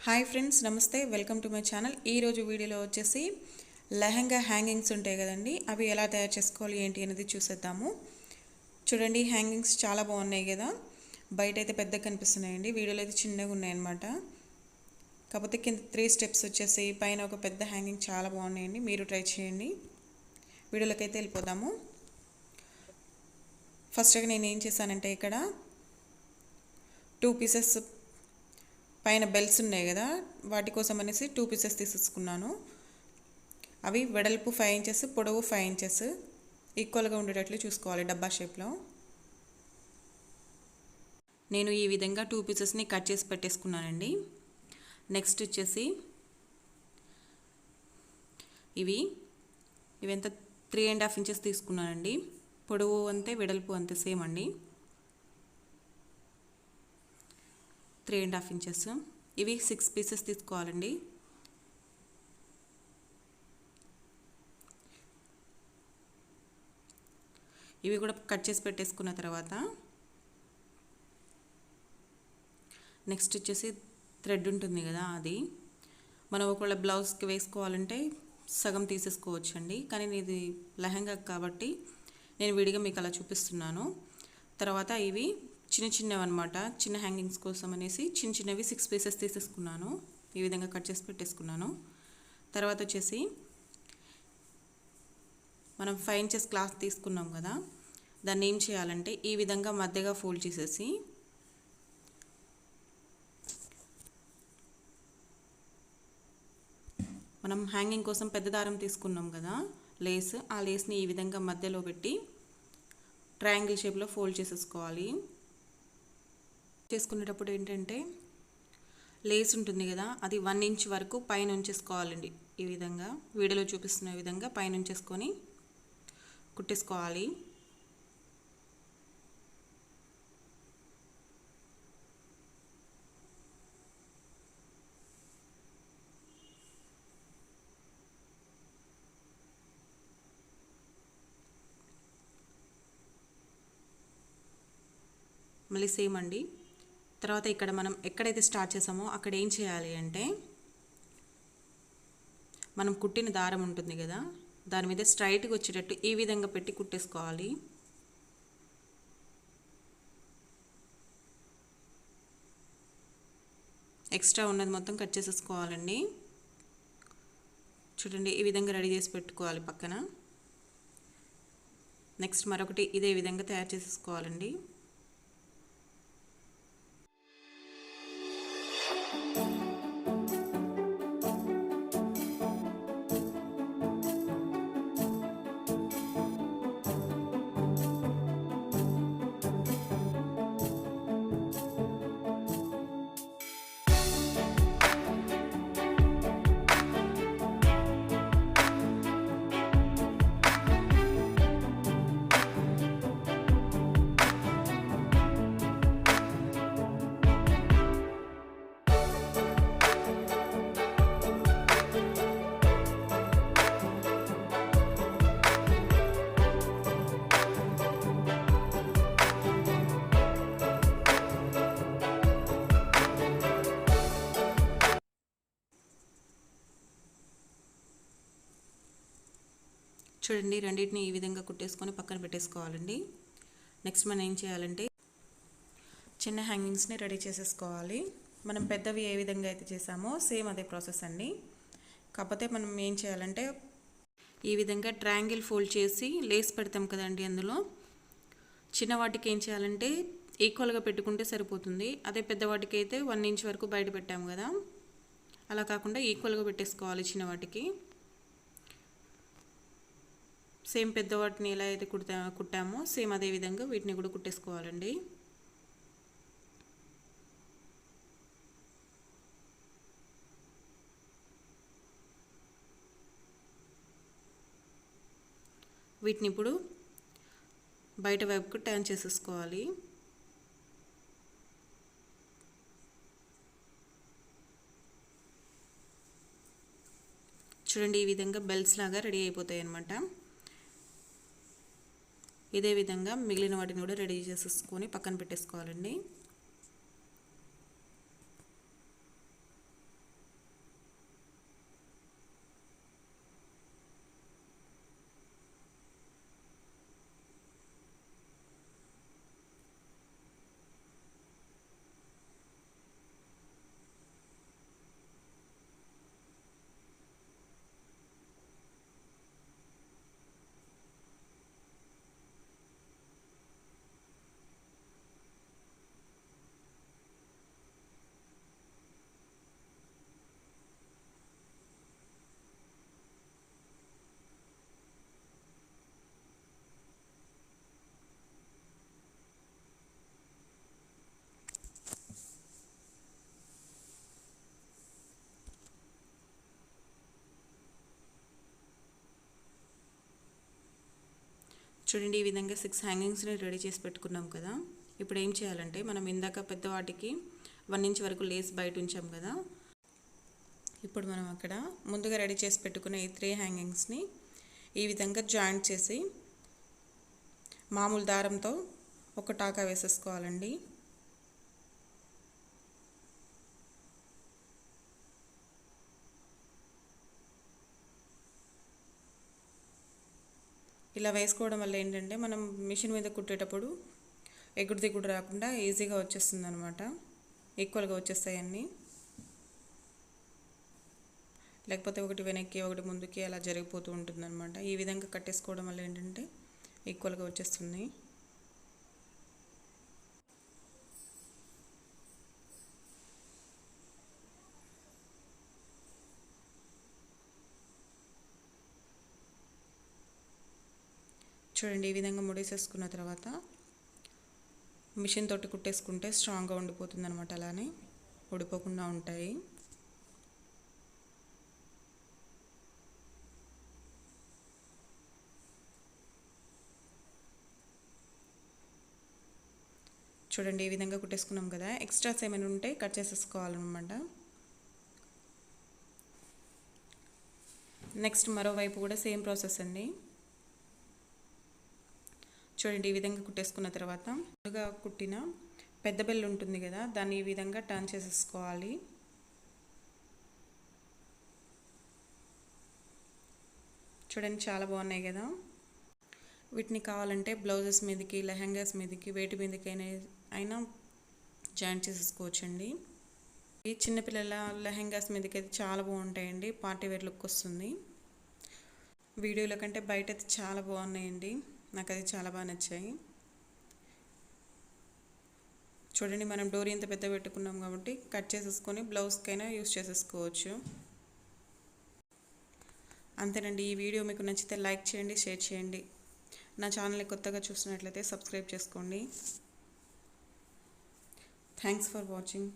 Hi friends, నమస్తే. Welcome to my channel. ఈరోజు వీడియోలో వచ్చేసి లెహంగా హ్యాంగింగ్స్ ఉంటాయి కదండి, అవి ఎలా తయారు చేసుకోవాలి ఏంటి అనేది చూసేద్దాము. చూడండి, హ్యాంగింగ్స్ చాలా బాగున్నాయి కదా. బయట అయితే పెద్దగా కనిపిస్తున్నాయండి, వీడియోలో అయితే చిన్నగా ఉన్నాయన్నమాట. కాకపోతే కింద 3 స్టెప్స్ వచ్చేసి పైన ఒక పెద్ద హ్యాంగింగ్ చాలా బాగున్నాయండి. మీరు ట్రై చేయండి. వీడియోలోకి అయితే వెళ్ళిపోదాము. ఫస్ట్గా నేను ఏం చేశానంటే, ఇక్కడ 2 పీసెస్ పైన బెల్స్ ఉన్నాయి కదా, వాటి కోసం అనేసి 2 పీసెస్ తీసేసుకున్నాను. అవి వెడల్పు 5 ఇంచెస్, పొడవు 5 ఇంచెస్ ఈక్వల్గా ఉండేటట్లు చూసుకోవాలి డబ్బా షేప్లో. నేను ఈ విధంగా 2 పీసెస్ని కట్ చేసి పెట్టేసుకున్నానండి. నెక్స్ట్ వచ్చేసి ఇవి ఎంత 3.5 ఇంచెస్ తీసుకున్నానండి. పొడవు అంతే, వెడల్పు అంతే, సేమ్ అండి, 3.5 ఇంచెస్. ఇవి 6 పీసెస్ తీసుకోవాలండి. ఇవి కూడా కట్ చేసి పెట్టేసుకున్న తర్వాత నెక్స్ట్ వచ్చేసి థ్రెడ్ ఉంటుంది కదా, అది మనం ఒకవేళ బ్లౌజ్కి వేసుకోవాలంటే సగం తీసేసుకోవచ్చు అండి. కానీ ఇది లెహంగా కాబట్టి నేను విడిగా మీకు అలా చూపిస్తున్నాను. తర్వాత ఇవి చిన్నవి అనమాట, చిన్న హ్యాంగింగ్స్ కోసం అనేసి చిన్నవి 6 పీసెస్ తీసేసుకున్నాను. ఈ విధంగా కట్ చేసి పెట్టేసుకున్నాను. తర్వాత వచ్చేసి మనం 5 ఇంచెస్ క్లాత్ తీసుకున్నాం కదా, దాన్ని ఏం చేయాలంటే ఈ విధంగా మధ్యగా ఫోల్డ్ చేసేసి మనం హ్యాంగింగ్ కోసం పెద్ద దారం తీసుకున్నాం కదా, లేస్, ఆ లేస్ని ఈ విధంగా మధ్యలో పెట్టి ట్రయాంగిల్ షేప్లో ఫోల్డ్ చేసేసుకోవాలి. చేసుకునేటప్పుడు ఏంటంటే లేస్ ఉంటుంది కదా, అది 1 ఇంచ్ వరకు పైన ఉంచేసుకోవాలండి. ఈ విధంగా వీడియోలో చూపిస్తున్న విధంగా పైన ఉంచేసుకొని కుట్టేసుకోవాలి. మళ్ళీ సేమ్ అండి. తర్వాత ఇక్కడ మనం ఎక్కడైతే స్టార్ట్ చేసామో అక్కడ ఏం చేయాలి అంటే, మనం కుట్టిన దారం ఉంటుంది కదా, దాని మీద స్ట్రైట్గా వచ్చేటట్టు ఈ విధంగా పెట్టి కుట్టేసుకోవాలి. ఎక్స్ట్రా ఉన్నది మొత్తం కట్ చేసేసుకోవాలండి. చూడండి, ఈ విధంగా రెడీ చేసి పెట్టుకోవాలి పక్కన. నెక్స్ట్ మరొకటి ఇదే విధంగా తయారు చేసేసుకోవాలండి. చూడండి, రెండింటిని ఈ విధంగా కుట్టేసుకొని పక్కన పెట్టేసుకోవాలండి. నెక్స్ట్ మనం ఏం చేయాలంటే చిన్న హ్యాంగింగ్స్ని రెడీ చేసేసుకోవాలి. మనం పెద్దవి ఏ విధంగా అయితే చేసామో సేమ్ అదే ప్రాసెస్ అండి. కాకపోతే మనం ఏం చేయాలంటే ఈ విధంగా ట్రయాంగిల్ ఫోల్డ్ చేసి లేస్ పెడతాం కదండి, అందులో చిన్న వాటికి ఏం చేయాలంటే ఈక్వల్గా పెట్టుకుంటే సరిపోతుంది. అదే పెద్దవాటికి అయితే 1 ఇంచ్ వరకు బయట పెట్టాము కదా, అలా కాకుండా ఈక్వల్గా పెట్టేసుకోవాలి చిన్న వాటికి. సేమ్ పెద్దవాటిని ఎలా అయితే కుట్టామో సేమ్ అదే విధంగా వీటిని కూడా కుట్టేసుకోవాలండి. వీటిని ఇప్పుడు బయట వైపుకు టర్న్ చేసేసుకోవాలి. చూడండి, ఈ విధంగా బెల్ట్స్ లాగా రెడీ అయిపోతాయి అన్నమాట. ఇదే విధంగా మిగిలిన వాటిని కూడా రెడీ చేసేసుకొని పక్కన పెట్టేసుకోవాలండి. చూడండి, ఈ విధంగా 6 హ్యాంగింగ్స్ని రెడీ చేసి పెట్టుకున్నాం కదా. ఇప్పుడు ఏం చేయాలంటే, మనం ఇందాక పెద్దవాటికి 1 ఇంచ్ వరకు లేస్ బయట ఉంచాం కదా. ఇప్పుడు మనం అక్కడ ముందుగా రెడీ చేసి పెట్టుకున్న ఈ 3 హ్యాంగింగ్స్ని ఈ విధంగా జాయింట్ చేసి మామూలు దారంతో ఒక టాకా వేసేసుకోవాలండి. ఇలా వేసుకోవడం వల్ల ఏంటంటే, మనం మిషన్ మీద కుట్టేటప్పుడు ఎగుడు దిగుడు రాకుండా ఈజీగా వచ్చేస్తుంది అనమాట. ఈక్వల్గా వచ్చేస్తాయి అన్నీ. లేకపోతే ఒకటి వెనక్కి ఒకటి ముందుకి అలా జరిగిపోతూ ఉంటుంది అనమాట. ఈ విధంగా కట్టేసుకోవడం వల్ల ఏంటంటే ఈక్వల్గా వచ్చేస్తుంది. చూడండి, ఈ విధంగా ముడేసేసుకున్న తర్వాత మిషన్ తోటి కుట్టేసుకుంటే స్ట్రాంగ్గా ఉండిపోతుంది అనమాట. అలానే ఊడిపోకుండా ఉంటాయి. చూడండి, ఈ విధంగా కుట్టేసుకున్నాం కదా. ఎక్స్ట్రాస్ ఏమైనా ఉంటే కట్ చేసేసుకోవాలన్నమాట. నెక్స్ట్ మరోవైపు కూడా సేమ్ ప్రాసెస్ అండి. చూడండి, ఈ విధంగా కుట్టేసుకున్న తర్వాత ముందుగా కుట్టిన పెద్ద బెల్ ఉంటుంది కదా, దాన్ని ఈ విధంగా టర్న్ చేసేసుకోవాలి. చూడండి, చాలా బాగున్నాయి కదా. వీటిని కావాలంటే బ్లౌజెస్ మీదకి, లెహంగాస్ మీదకి, వేటి మీదకి అయినా జాయింట్ చేసేసుకోవచ్చండి. ఈ చిన్నపిల్లల లెహంగాస్ మీదకి అయితే చాలా బాగుంటాయండి. పార్టీ వేర్ లుక్ వస్తుంది. వీడియోలో కంటే బయట అయితే చాలా బాగున్నాయండి. నాకు అది చాలా బాగా నచ్చాయి. చూడండి, మనం డోరీ ఇంత పెద్ద పెట్టుకున్నాం కాబట్టి కట్ చేసేసుకొని బ్లౌజ్కైనా యూస్ చేసేసుకోవచ్చు. అంతేనండి. ఈ వీడియో మీకు నచ్చితే లైక్ చేయండి, షేర్ చేయండి. నా ఛానల్ని కొత్తగా చూసినట్లయితే సబ్స్క్రైబ్ చేసుకోండి. Thanks for watching.